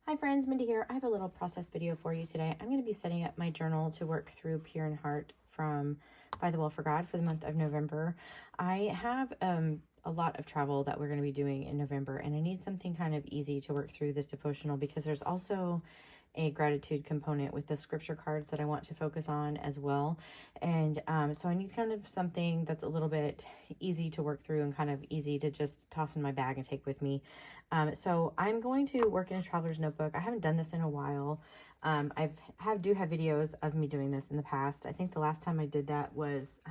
Hi friends, Mindy here. I have a little process video for you today. I'm going to be setting up my journal to work through Pure in Heart from Bythewell4God for the month of November. I have a lot of travel that we're going to be doing in November, and I need something kind of easy to work through this devotional because there's also a gratitude component with the scripture cards that I want to focus on as well. And so I need kind of something that's a little bit easy to work through and kind of easy to just toss in my bag and take with me. So I'm going to work in a traveler's notebook. I haven't done this in a while. Do have videos of me doing this in the past. I think the last time I did that was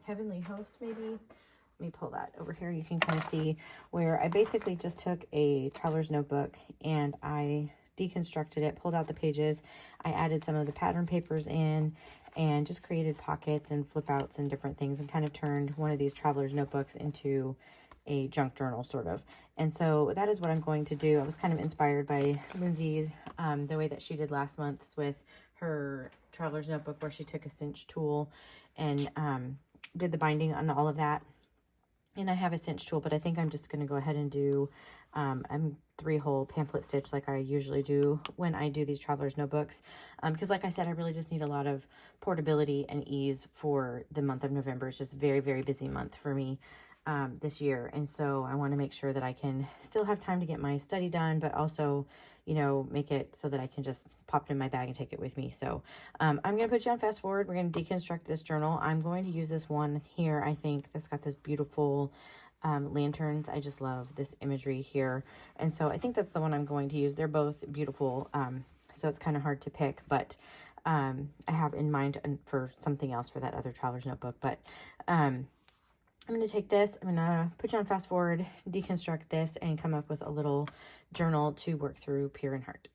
Heavenly Host, maybe. Let me pull that over here. You can kind of see where I basically just took a traveler's notebook and I deconstructed it, pulled out the pages. I added some of the pattern papers in and just created pockets and flip outs and different things and kind of turned one of these traveler's notebooks into a junk journal sort of. And so that is what I'm going to do. I was kind of inspired by Lindsay's, the way that she did last month's with her traveler's notebook where she took a cinch tool and did the binding on all of that. And I have a cinch tool, but I think I'm just going to go ahead and do a 3-hole pamphlet stitch like I usually do when I do these traveler's notebooks. Because like I said, I really just need a lot of portability and ease for the month of November. It's just a very, very busy month for me this year. And so I want to make sure that I can still have time to get my study done, but also, you know, make it so that I can just pop it in my bag and take it with me. So I'm going to put you on fast forward. We're going to deconstruct this journal. I'm going to use this one here. I think that's got this beautiful lanterns. I just love this imagery here. And so I think that's the one I'm going to use. They're both beautiful. So it's kind of hard to pick, but I have in mind for something else for that other traveler's notebook. But I'm going to take this, I'm going to put you on fast forward, deconstruct this, and come up with a little journal to work through Pure in Heart.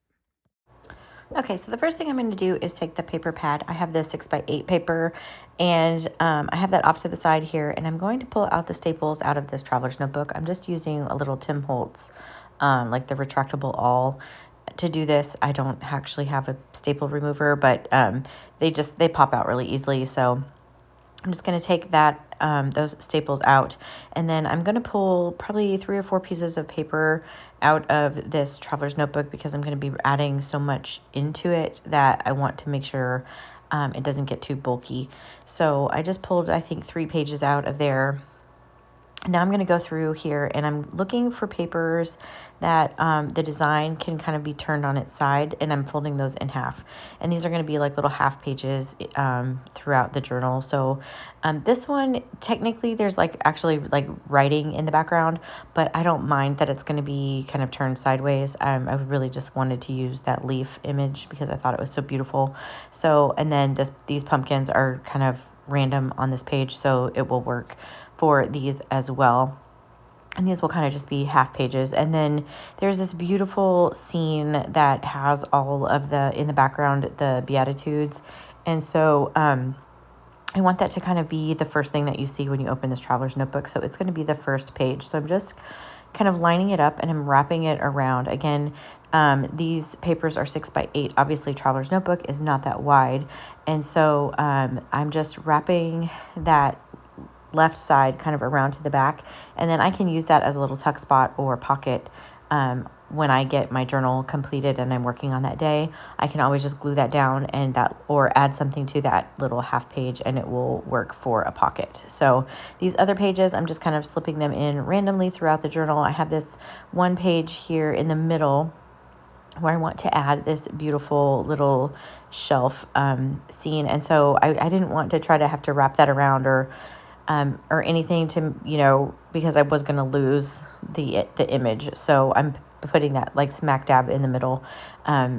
Okay, so the first thing I'm going to do is take the paper pad. I have this 6x8 paper, and I have that off to the side here, and I'm going to pull out the staples out of this traveler's notebook. I'm just using a little Tim Holtz, like the retractable awl, to do this. I don't actually have a staple remover, but they pop out really easily, so I'm just going to take that those staples out, and then I'm going to pull probably 3 or 4 pieces of paper out of this traveler's notebook because I'm going to be adding so much into it that I want to make sure it doesn't get too bulky. So I just pulled, I think, 3 pages out of there. Now I'm going to go through here and I'm looking for papers that the design can kind of be turned on its side, and I'm folding those in half. And these are going to be like little half pages throughout the journal. So this one, technically there's actually writing in the background, but I don't mind that it's going to be kind of turned sideways. I really just wanted to use that leaf image because I thought it was so beautiful. So, and then these pumpkins are kind of random on this page, so it will work for these as well. And these will kind of just be half pages. And then there's this beautiful scene that has all of in the background, the Beatitudes. And so I want that to kind of be the first thing that you see when you open this traveler's notebook. So it's going to be the first page. So I'm just kind of lining it up and I'm wrapping it around. Again, these papers are 6x8. Obviously, traveler's notebook is not that wide. And so I'm just wrapping that left side kind of around to the back, and then I can use that as a little tuck spot or pocket when I get my journal completed and I'm working on that day. I can always just glue that down or add something to that little half page and it will work for a pocket. So these other pages, I'm just kind of slipping them in randomly throughout the journal. I have this one page here in the middle where I want to add this beautiful little shelf scene, and so I didn't want to try to have to wrap that around or anything to, because I was going to lose the image. So I'm putting that like smack dab in the middle,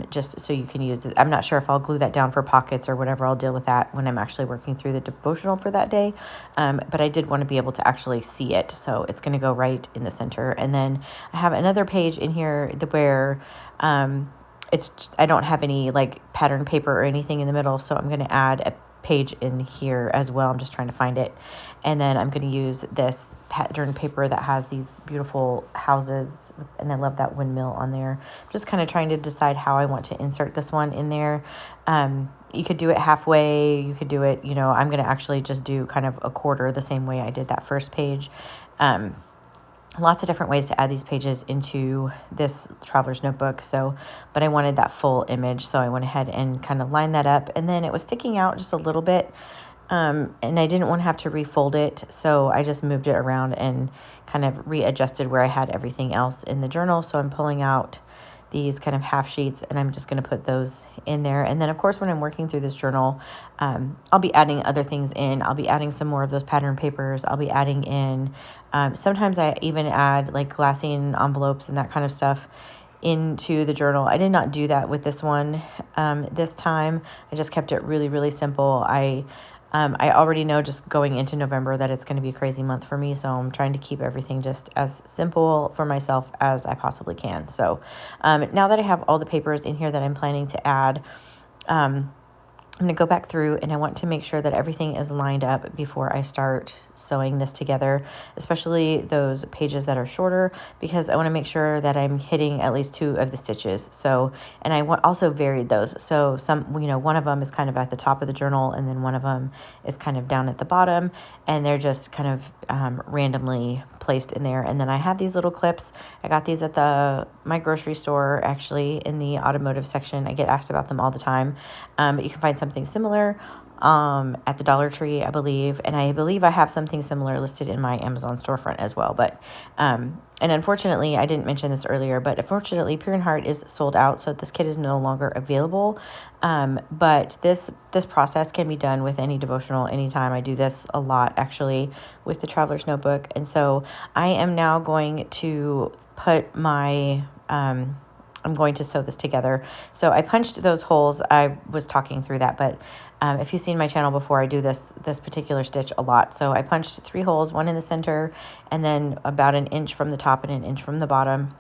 just so you can use it. I'm not sure if I'll glue that down for pockets or whatever. I'll deal with that when I'm actually working through the devotional for that day. But I did want to be able to actually see it. So it's going to go right in the center. And then I have another page in here where I don't have any like pattern paper or anything in the middle. So I'm going to add a page in here as well. I'm just trying to find it. And then I'm going to use this pattern paper that has these beautiful houses, and I love that windmill on there. I'm just kind of trying to decide how I want to insert this one in there. You could do it halfway, you could do it, I'm going to actually just do kind of a quarter the same way I did that first page. lots of different ways to add these pages into this traveler's notebook. So, but I wanted that full image. So I went ahead and kind of lined that up, and then it was sticking out just a little bit. And I didn't want to have to refold it. So I just moved it around and kind of readjusted where I had everything else in the journal. So I'm pulling out these kind of half sheets, and I'm just going to put those in there. And then of course, when I'm working through this journal, I'll be adding other things in. I'll be adding some more of those pattern papers. I'll be adding in, sometimes I even add like glassine envelopes and that kind of stuff into the journal. I did not do that with this one this time. I just kept it really, really simple. I already know just going into November that it's going to be a crazy month for me, so I'm trying to keep everything just as simple for myself as I possibly can. So now that I have all the papers in here that I'm planning to add, I'm going to go back through, and I want to make sure that everything is lined up before I start sewing this together, especially those pages that are shorter, because I want to make sure that I'm hitting at least 2 of the stitches. So, and I want also varied those. So some, one of them is kind of at the top of the journal, and then one of them is kind of down at the bottom, and they're just kind of randomly placed in there. And then I have these little clips. I got these at my grocery store, actually, in the automotive section. I get asked about them all the time. But you can find something similar at the Dollar Tree, I believe. And I believe I have something similar listed in my Amazon storefront as well. But, and unfortunately, I didn't mention this earlier, but unfortunately, Pure in Heart is sold out. So this kit is no longer available. But this process can be done with any devotional anytime. I do this a lot, actually, with the Traveler's Notebook. And so I am now going to put I'm going to sew this together. So I punched those holes. I was talking through that, but if you've seen my channel before, I do this particular stitch a lot. So I punched 3 holes, 1 in the center, and then about 1 inch from the top and 1 inch from the bottom.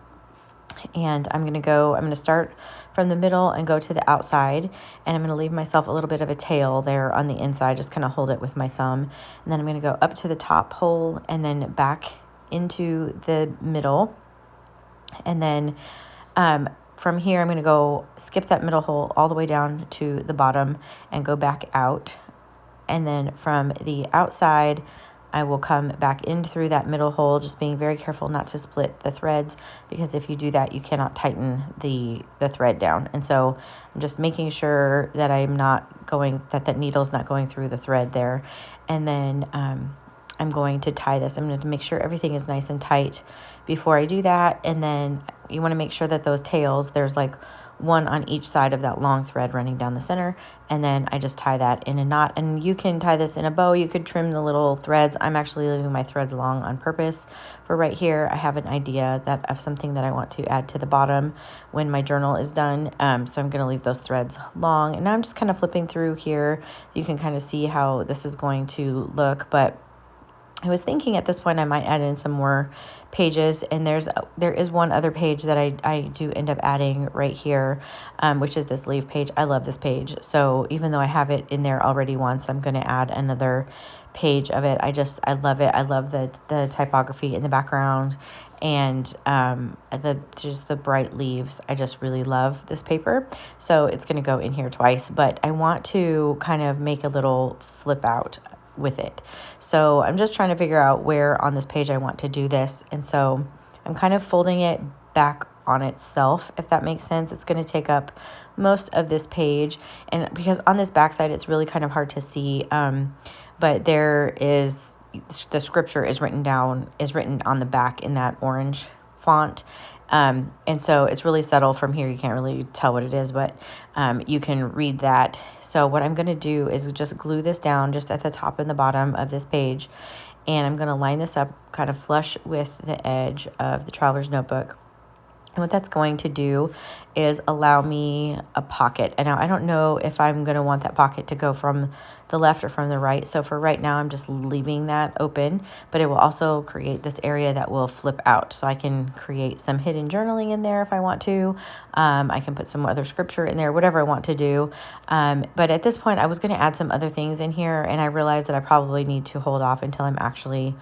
And I'm going to start from the middle and go to the outside, and I'm going to leave myself a little bit of a tail there on the inside, just kind of hold it with my thumb. And then I'm going to go up to the top hole and then back into the middle. And then from here, I'm going to go skip that middle hole all the way down to the bottom and go back out. And then from the outside, I will come back in through that middle hole, just being very careful not to split the threads, because if you do that, you cannot tighten the thread down. And so I'm just making sure that that needle's not going through the thread there. And then I'm going to tie this. I'm going to make sure everything is nice and tight before I do that. And then you want to make sure that those tails, there's like 1 on each side of that long thread running down the center. And then I just tie that in a knot. And you can tie this in a bow. You could trim the little threads. I'm actually leaving my threads long on purpose. For right here, I have an idea of something that I want to add to the bottom when my journal is done. So I'm going to leave those threads long. And now I'm just kind of flipping through here. You can kind of see how this is going to look. But I was thinking at this point I might add in some more pages, and there is one other page that I do end up adding right here, which is this leaf page. I love this page. So even though I have it in there already once, I'm going to add another page of it. I love it. I love the typography in the background, and just the bright leaves. I just really love this paper. So it's going to go in here twice, but I want to kind of make a little flip out with it. So I'm just trying to figure out where on this page I want to do this. And so I'm kind of folding it back on itself, if that makes sense. It's going to take up most of this page. And because on this back side, it's really kind of hard to see. But the scripture is written on the back in that orange font. And so it's really subtle from here. You can't really tell what it is, but you can read that. So what I'm going to do is just glue this down just at the top and the bottom of this page. And I'm going to line this up kind of flush with the edge of the Traveler's Notebook. And what that's going to do is allow me a pocket. And now I don't know if I'm going to want that pocket to go from the left or from the right. So for right now, I'm just leaving that open, but it will also create this area that will flip out. So I can create some hidden journaling in there if I want to. I can put some other scripture in there, whatever I want to do. But at this point, I was going to add some other things in here, and I realized that I probably need to hold off until I'm actually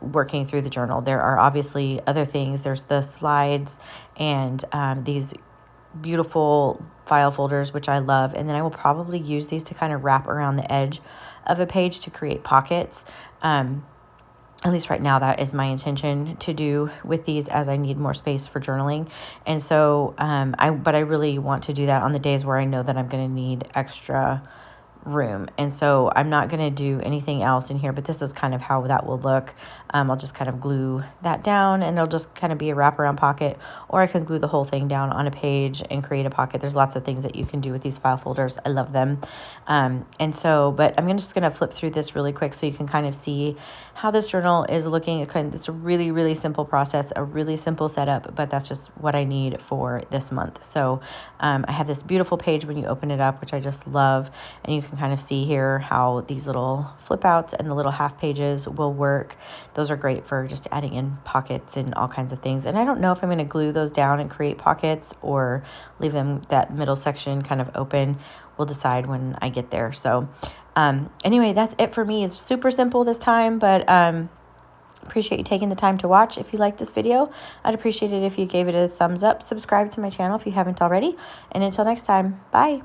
working through the journal. There are obviously other things. There's the slides and these beautiful file folders, which I love. And then I will probably use these to kind of wrap around the edge of a page to create pockets. At least right now, that is my intention to do with these, as I need more space for journaling. And so, but I really want to do that on the days where I know that I'm going to need extra room. And so I'm not going to do anything else in here, but this is kind of how that will look. I'll just kind of glue that down, and it'll just kind of be a wraparound pocket, or I can glue the whole thing down on a page and create a pocket. There's lots of things that you can do with these file folders. I love them. And so, but I'm just going to flip through this really quick so you can kind of see how this journal is looking. It's a really, really simple process, a really simple setup, but that's just what I need for this month. So I have this beautiful page when you open it up, which I just love. And you can kind of see here how these little flip outs and the little half pages will work. Those are great for just adding in pockets and all kinds of things. And I don't know if I'm going to glue those down and create pockets or leave them, that middle section, kind of open. We'll decide when I get there. So anyway, that's it for me. It's super simple this time, but appreciate you taking the time to watch. If you like this video, I'd appreciate it if you gave it a thumbs up. Subscribe to my channel if you haven't already. And until next time, bye.